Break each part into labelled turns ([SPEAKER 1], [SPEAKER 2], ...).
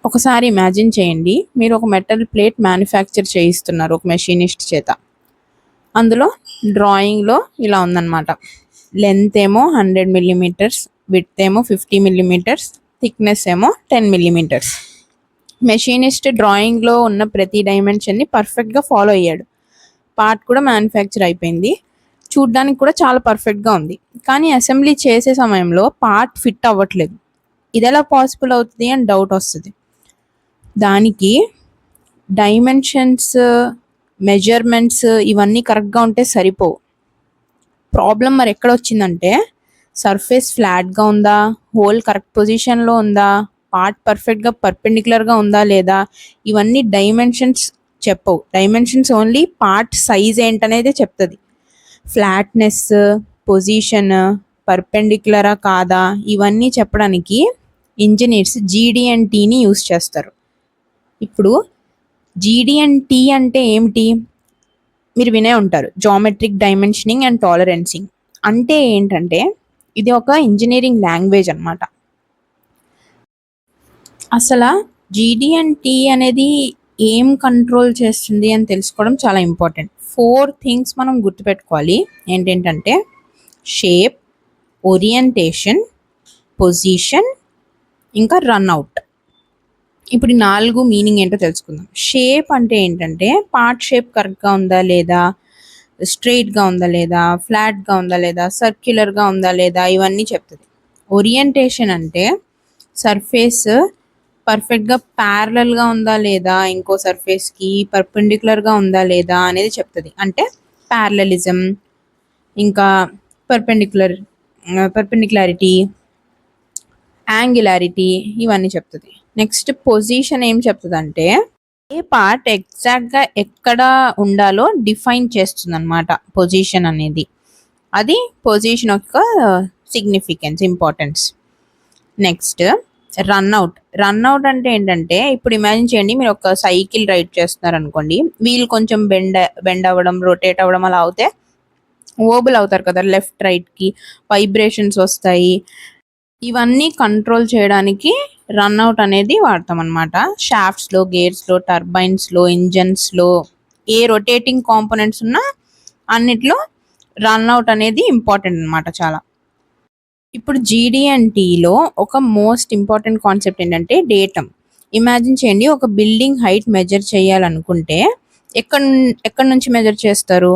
[SPEAKER 1] ఒకసారి ఇమాజిన్ చేయండి, మీరు ఒక మెటల్ ప్లేట్ మ్యానుఫ్యాక్చర్ చేయిస్తున్నారు ఒక మెషినిస్ట్ చేత. అందులో డ్రాయింగ్లో ఇలా ఉందన్నమాట. లెంత్ ఏమో 100 మిల్లీమీటర్స్, విడ్త్ ఏమో 50 మిల్లీమీటర్స్, థిక్నెస్ ఏమో 10 మిల్లీమీటర్స్. మెషినిస్ట్ డ్రాయింగ్లో ఉన్న ప్రతి డైమెన్షన్ని పర్ఫెక్ట్గా ఫాలో అయ్యాడు. పార్ట్ కూడా మ్యానుఫ్యాక్చర్ అయిపోయింది, చూడ్డానికి కూడా చాలా పర్ఫెక్ట్గా ఉంది. కానీ అసెంబ్లీ చేసే సమయంలో పార్ట్ ఫిట్ అవ్వట్లేదు. ఇది ఎలా పాసిబుల్ అవుతుంది అని డౌట్ వస్తుంది. దానికి డైమెన్షన్స్, మెజర్మెంట్స్ ఇవన్నీ కరెక్ట్గా ఉంటే సరిపోవు. ప్రాబ్లం మరి ఎక్కడ వచ్చిందంటే, సర్ఫేస్ ఫ్లాట్గా ఉందా, హోల్ కరెక్ట్ పొజిషన్లో ఉందా, పార్ట్ పర్ఫెక్ట్గా పర్పెండిక్యులర్గా ఉందా లేదా, ఇవన్నీ డైమెన్షన్స్ చెప్పవు. డైమెన్షన్స్ ఓన్లీ పార్ట్ సైజ్ ఏంటనేది చెప్తుంది. ఫ్లాట్నెస్, పొజిషన్, పర్పెండిక్యులరా కాదా, ఇవన్నీ చెప్పడానికి ఇంజనీర్స్ GD&Tని యూస్ చేస్తారు. ఇప్పుడు GD&T అంటే ఏమిటి మీరు వినే ఉంటారు, జామెట్రిక్ డైమెన్షనింగ్ అండ్ టాలరెన్సింగ్. అంటే ఏంటంటే ఇది ఒక ఇంజనీరింగ్ లాంగ్వేజ్ అన్నమాట. అసలు GD&T అనేది ఏం కంట్రోల్ చేస్తుంది అని తెలుసుకోవడం చాలా ఇంపార్టెంట్. 4 థింగ్స్ మనం గుర్తుపెట్టుకోవాలి. ఏంటంటే షేప్, ఓరియంటేషన్, పొజిషన్, ఇంకా రన్అవుట్. ఇప్పుడు ఈ 4 మీనింగ్ ఏంటో తెలుసుకుందాం. షేప్ అంటే ఏంటంటే పార్ట్ షేప్ కరెక్ట్గా ఉందా లేదా, స్ట్రైట్గా ఉందా లేదా, ఫ్లాట్గా ఉందా లేదా, సర్క్యులర్గా ఉందా లేదా, ఇవన్నీ చెప్తుంది. ఓరియంటేషన్ అంటే సర్ఫేస్ పర్ఫెక్ట్గా ప్యారలల్గా ఉందా లేదా, ఇంకో సర్ఫేస్కి పర్పెండిక్యులర్గా ఉందా లేదా అనేది చెప్తుంది. అంటే ప్యారలలిజం, ఇంకా పర్పెండిక్యులారిటీ, యాంగులారిటీ, ఇవన్నీ చెప్తుంది. నెక్స్ట్ పొజిషన్ ఏం చెప్తుంది అంటే ఏ పార్ట్ ఎగ్జాక్ట్గా ఎక్కడ ఉండాలో డిఫైన్ చేస్తుంది అనమాట పొజిషన్ అనేది. అది పొజిషన్ యొక్క సిగ్నిఫికెన్స్, ఇంపార్టెన్స్. నెక్స్ట్ రన్అవుట్ అంటే ఏంటంటే, ఇప్పుడు ఇమాజిన్ చేయండి, మీరు ఒక సైకిల్ రైడ్ చేస్తున్నారు అనుకోండి, వీల్ కొంచెం బెండ్ అవ్వడం, రొటేట్ అవ్వడం అలా అవుతే ఓబుల్ అవుతారు కదా, లెఫ్ట్ రైట్కి వైబ్రేషన్స్ వస్తాయి. ఇవన్నీ కంట్రోల్ చేయడానికి రన్అవుట్ అనేది వాడతాం అనమాట. షాఫ్ట్స్లో, గేర్స్లో, టర్బైన్స్లో, ఇంజన్స్లో ఏ రొటేటింగ్ కాంపోనెంట్స్ ఉన్నా అన్నిట్లో రన్అవుట్ అనేది ఇంపార్టెంట్ అనమాట చాలా. ఇప్పుడు GD&Tలో ఒక మోస్ట్ ఇంపార్టెంట్ కాన్సెప్ట్ ఏంటంటే డేటమ్. ఇమాజిన్ చేయండి, ఒక బిల్డింగ్ హైట్ మెజర్ చేయాలనుకుంటే ఎక్కడ నుంచి మెజర్ చేస్తారు?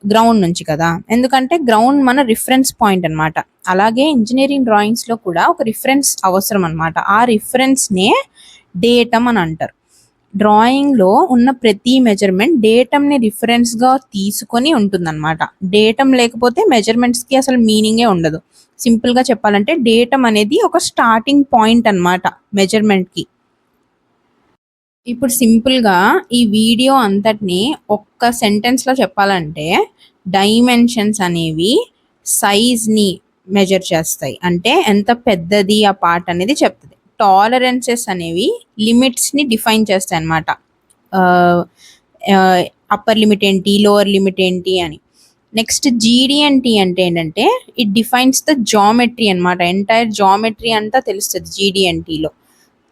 [SPEAKER 1] గ్రౌండ్ నుంచి కదా, ఎందుకంటే గ్రౌండ్ మన రిఫరెన్స్ పాయింట్ అనమాట. అలాగే ఇంజనీరింగ్ డ్రాయింగ్స్లో కూడా ఒక రిఫరెన్స్ అవసరం అనమాట. ఆ రిఫరెన్స్నే డేటమ్ అని అంటారు. డ్రాయింగ్లో ఉన్న ప్రతి మెజర్మెంట్ డేటమ్ని రిఫరెన్స్గా తీసుకొని ఉంటుందన్నమాట. డేటమ్ లేకపోతే మెజర్మెంట్స్కి అసలు మీనింగే ఉండదు. సింపుల్గా చెప్పాలంటే డేటమ్ అనేది ఒక స్టార్టింగ్ పాయింట్ అనమాట మెజర్మెంట్కి. ఇప్పుడు సింపుల్గా ఈ వీడియో అంతటిని ఒక్క సెంటెన్స్లో చెప్పాలంటే, డైమెన్షన్స్ అనేవి సైజ్ని మెజర్ చేస్తాయి, అంటే ఎంత పెద్దది ఆ పార్ట్ అనేది చెప్తుంది. టాలరెన్సెస్ అనేవి లిమిట్స్ని డిఫైన్ చేస్తాయి అన్నమాట. అప్పర్ లిమిట్ ఏంటి, లోవర్ లిమిట్ ఏంటి అని. నెక్స్ట్ GD&T అంటే ఏంటంటే ఇట్ డిఫైన్స్ ద జామెట్రీ అనమాట. ఎంటైర్ జామెట్రీ అంతా తెలుస్తుంది GD&Tలో.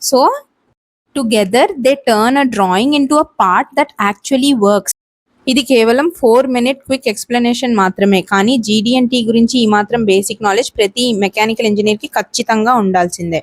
[SPEAKER 1] So together they turn a drawing into a part that actually works. ఇది కేవలం 4 minute క్విక్ ఎక్స్ప్లెనేషన్ మాత్రమే, కానీ GD&T గురించి ఈ మాత్రం బేసిక్ నాలెడ్జ్ ప్రతి మెకానికల్ ఇంజనీర్కి ఖచ్చితంగా ఉండాల్సిందే.